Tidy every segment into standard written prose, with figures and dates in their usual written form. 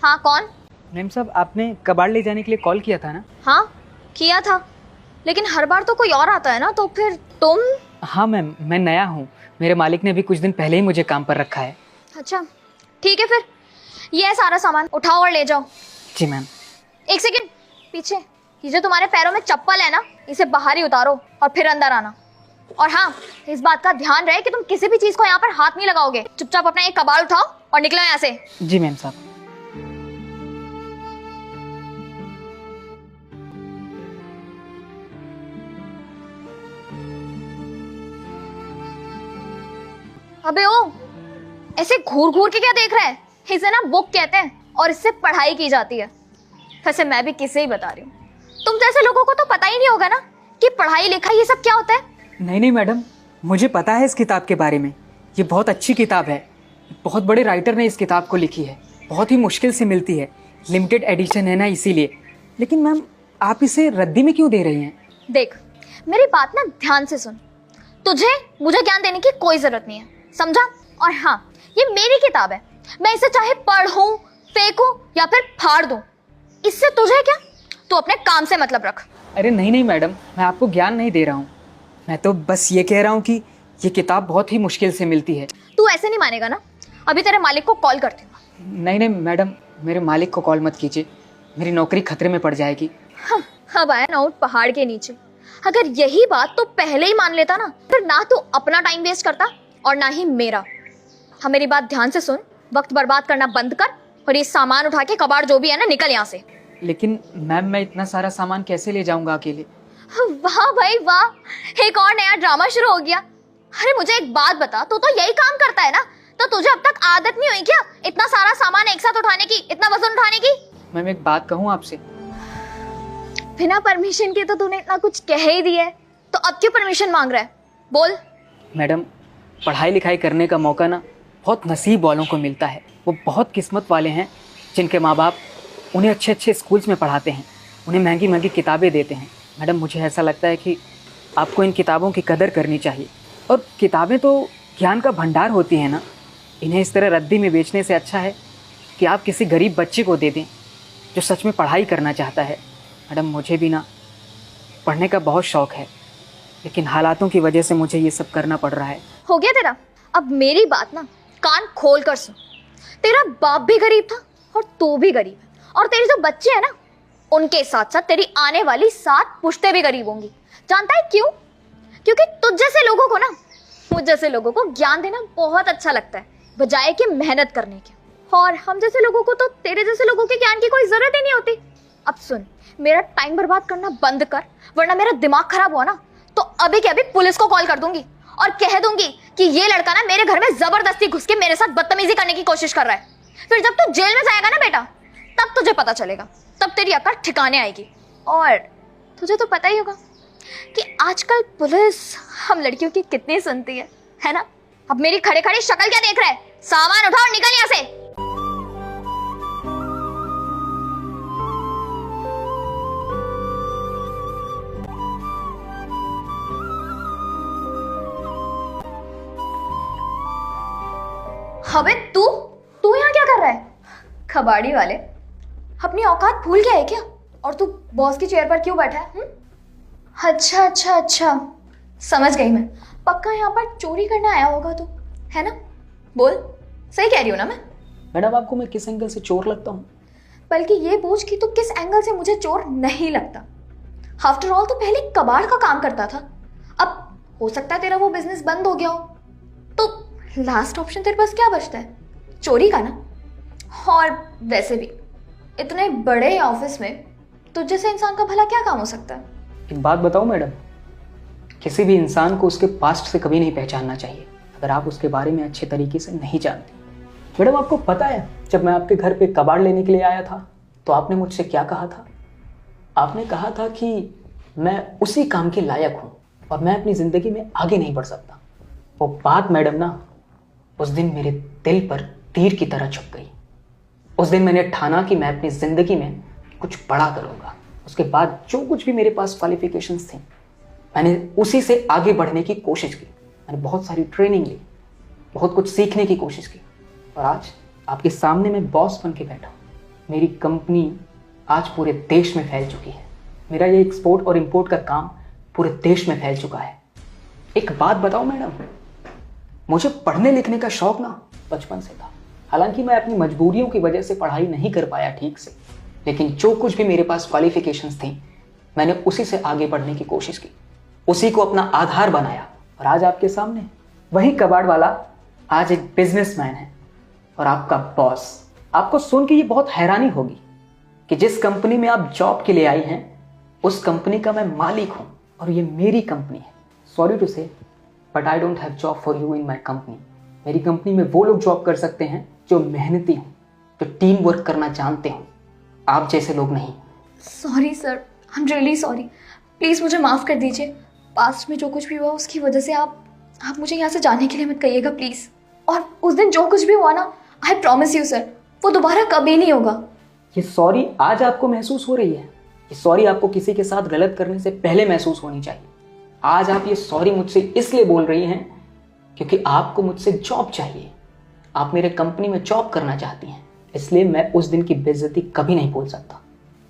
हाँ कौन? मैम साहब, आपने कबाड़ ले जाने के लिए कॉल किया था ना? हाँ किया था, लेकिन हर बार तो कोई और आता है ना, तो फिर तुम? हाँ मैम, मैं नया हूँ। मेरे मालिक ने अभी कुछ दिन पहले ही मुझे काम पर रखा है। अच्छा ठीक है, फिर ये है सारा सामान, उठाओ और ले जाओ। जी मैम। एक सेकंड, पीछे ये जो तुम्हारे पैरों में चप्पल है ना, इसे बाहर ही उतारो और फिर अंदर आना। और हाँ, इस बात का ध्यान रहे कि तुम किसी भी चीज को यहाँ पर हाथ नहीं लगाओगे। चुपचाप अपना एक कबाड़ उठाओ और निकलो यहाँ से। जी मैम साहब। अबे ओ, ऐसे घूर घूर के क्या देख रहा है? इसे ना बुक कहते हैं और इससे पढ़ाई की जाती है। वैसे मैं भी किसे ही बता रही हूँ, तुम जैसे लोगों को तो पता ही नहीं होगा ना कि पढ़ाई लिखाई ये सब क्या होता है। नहीं मैडम, मुझे पता है इस किताब के बारे में। ये बहुत अच्छी किताब है। बहुत बड़े राइटर ने इस किताब को लिखी है। बहुत ही मुश्किल से मिलती है, लिमिटेड एडिशन है ना, इसीलिए। लेकिन मैम, आप इसे रद्दी में क्यों दे रही हैं? देख, मेरी बात ना ध्यान से सुन। तुझे मुझे ज्ञान देने की कोई जरूरत नहीं है, समझा? और हाँ, ये मेरी किताब है, मैं इसे चाहे पढ़ूं, फेंकूं या फिर फाड़ दूं, इससे तुझे क्या? तू अपने काम से मतलब रख। अरे नहीं मैडम, मैं आपको ज्ञान नहीं दे रहा हूँ। मैं तो बस ये कह रहा हूँ कि ये किताब बहुत ही मुश्किल से मिलती है। तू ऐसे नहीं मानेगा ना, अभी तेरे मालिक को कॉल करती हूँ। नहीं मैडम, मेरे मालिक को कॉल मत कीजिए, मेरी नौकरी खतरे में पड़ जाएगी। हाँ, अब आया ना उठ पहाड़ के नीचे। अगर यही बात तो पहले ही मान लेता ना, फिर ना तू अपना टाइम वेस्ट करता और ना ही मेरा। हाँ, मेरी बात ध्यान से सुन, वक्त बर्बाद करना बंद कर और ये सामान उठा के कबाड़ जो भी है ना, निकल यहाँ से। लेकिन मैम, मैं इतना सारा सामान कैसे ले जाऊंगा अकेले? वाह भाई वाह, एक और नया ड्रामा शुरू हो गया। अरे मुझे एक बात बता, तू तो यही काम करता है ना, तो तुझे अब तक आदत नहीं हुई क्या इतना सारा सामान एक साथ उठाने की, इतना वजन उठाने की? मैम, एक बात कहूँ आपसे? बिना परमिशन के तो तूने इतना कुछ कह ही दिया है, तो अब क्यों परमिशन मांग रहा है? बोल। मैडम, पढ़ाई लिखाई करने का मौका ना बहुत नसीब वालों को मिलता है। वो बहुत किस्मत वाले हैं जिनके माँ बाप उन्हें अच्छे अच्छे स्कूल्स में पढ़ाते हैं, उन्हें महंगी महंगी किताबें देते हैं। मैडम, मुझे ऐसा लगता है कि आपको इन किताबों की कदर करनी चाहिए। और किताबें तो ज्ञान का भंडार होती हैं ना, इन्हें इस तरह रद्दी में बेचने से अच्छा है कि आप किसी गरीब बच्चे को दे दें जो सच में पढ़ाई करना चाहता है। मैडम, मुझे भी ना पढ़ने का बहुत शौक़ है, लेकिन हालातों की वजह से मुझे ये सब करना पड़ रहा है। हो गया तेरा? अब मेरी बात ना कान खोल कर सुन। तेरा बाप भी गरीब था और तू भी गरीब है, और तेरे जो बच्चे हैं ना, उनके साथ साथ तेरी आने वाली 7 पुश्तें भी गरीब होंगी। जानता है क्यों? क्योंकि तुझ जैसे लोगों को ना, मुझ जैसे लोगों को ज्ञान देना बहुत अच्छा लगता है, बजाय कि मेहनत करने के। और हम जैसे लोगों को तो तेरे जैसे लोगों के ज्ञान की कोई जरूरत ही नहीं होती। अब सुन, मेरा टाइम बर्बाद करना बंद कर, वरना मेरा दिमाग खराब हुआ ना तो अभी के अभी पुलिस को कॉल कर दूंगी और कह दूंगी कि ये लड़का ना मेरे घर में जबरदस्ती घुस के मेरे साथ बदतमीजी करने की कोशिश कर रहा है। फिर जब तू जेल में जाएगा ना बेटा, तब तुझे पता चलेगा, तब तेरी अकल ठिकाने आएगी। और तुझे तो पता ही होगा कि आजकल पुलिस हम लड़कियों की कितनी सुनती है ना? अब मेरी खड़े खड़े शक्ल क्या देख रहा है? सामान उठा और निकल यहाँ से। अबे तू यहाँ क्या कर रहा है? कबाड़ी वाले, अपनी औकात भूल गया है क्या? और तू बॉस की चेयर पर क्यों बैठा है? अच्छा, समझ गई मैं। पक्का यहाँ पर चोरी करने आया होगा तू, है ना? बोल, सही कह रही हूँ ना मैं? मैडम, आपको मैं किस एंगल से चोर लगता हूँ? बल्कि ये पूछ कि तू किस एंगल से मुझे चोर नहीं लगता। आफ्टर ऑल तो पहले कबाड़ का काम करता था, अब हो सकता है तेरा वो बिजनेस बंद हो गया हो, तो लास्ट ऑप्शन तेरे पास क्या बचता है? चोरी का ना? और वैसे भी इतने बड़े ऑफिस में तुझ जैसे इंसान का भला क्या काम हो सकता है? एक बात बताओ मैडम, किसी भी इंसान को उसके पास्ट से कभी नहीं पहचानना चाहिए अगर आप उसके बारे में अच्छे तरीके से नहीं जानते। मैडम, आपको पता है जब मैं आपके घर पे कबाड़ लेने के लिए आया था तो आपने मुझसे क्या कहा था? आपने कहा था कि मैं उसी काम के लायक हूँ और मैं अपनी ज़िंदगी में आगे नहीं बढ़ सकता। वो बात मैडम ना उस दिन मेरे दिल पर तीर की तरह चुभ गई। उस दिन मैंने ठाना कि मैं अपनी ज़िंदगी में कुछ बड़ा करूँगा। उसके बाद जो कुछ भी मेरे पास क्वालिफिकेशंस थी, मैंने उसी से आगे बढ़ने की कोशिश की। मैंने बहुत सारी ट्रेनिंग ली, बहुत कुछ सीखने की कोशिश की, और आज आपके सामने मैं बॉस बन के बैठा हूँ। मेरी कंपनी आज पूरे देश में फैल चुकी है। मेरा ये एक्सपोर्ट और इंपोर्ट का काम पूरे देश में फैल चुका है। एक बात बताओ मैडम, मुझे पढ़ने लिखने का शौक ना बचपन से था। हालांकि मैं अपनी मजबूरियों की वजह से पढ़ाई नहीं कर पाया ठीक से, लेकिन जो कुछ भी मेरे पास क्वालिफिकेशंस थी मैंने उसी से आगे बढ़ने की कोशिश की, उसी को अपना आधार बनाया। और आज आपके सामने वही कबाड़ वाला आज एक बिजनेसमैन है और आपका बॉस। आपको सुन के ये बहुत हैरानी होगी कि जिस कंपनी में आप जॉब के लिए आई हैं उस कंपनी का मैं मालिक हूं और ये मेरी कंपनी है। सॉरी टू से but I don't have job for you in my company. मेरी कंपनी में वो लोग जॉब कर सकते हैं जो मेहनती हों, जो टीम वर्क करना जानते हों, आप जैसे लोग नहीं। Sorry sir, I am really sorry. Please मुझे माफ़ कर दीजिए। पास्ट में जो कुछ भी हुआ उसकी वजह से आप मुझे यहाँ से जाने के लिए मत कहिएगा प्लीज़। और उस दिन जो कुछ भी हुआ ना, आई प्रॉमिस यू सर, वो दोबारा कभी नहीं होगा। ये सॉरी आज आपको महसूस हो रही है, ये सॉरी आपको किसी के साथ गलत करने से पहले महसूस होनी चाहिए। आज आप ये सॉरी मुझसे इसलिए बोल रही हैं क्योंकि आपको मुझसे जॉब चाहिए, आप मेरे कंपनी में जॉब करना चाहती हैं, इसलिए मैं उस दिन की बेइज्जती कभी नहीं भूल सकता,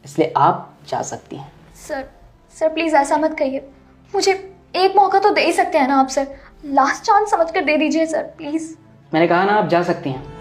इसलिए आप जा सकती हैं। सर प्लीज़ ऐसा मत कहिए, मुझे एक मौका तो दे ही सकते हैं ना आप सर। लास्ट चांस समझ कर दे दीजिए सर प्लीज़। मैंने कहा ना आप जा सकती हैं।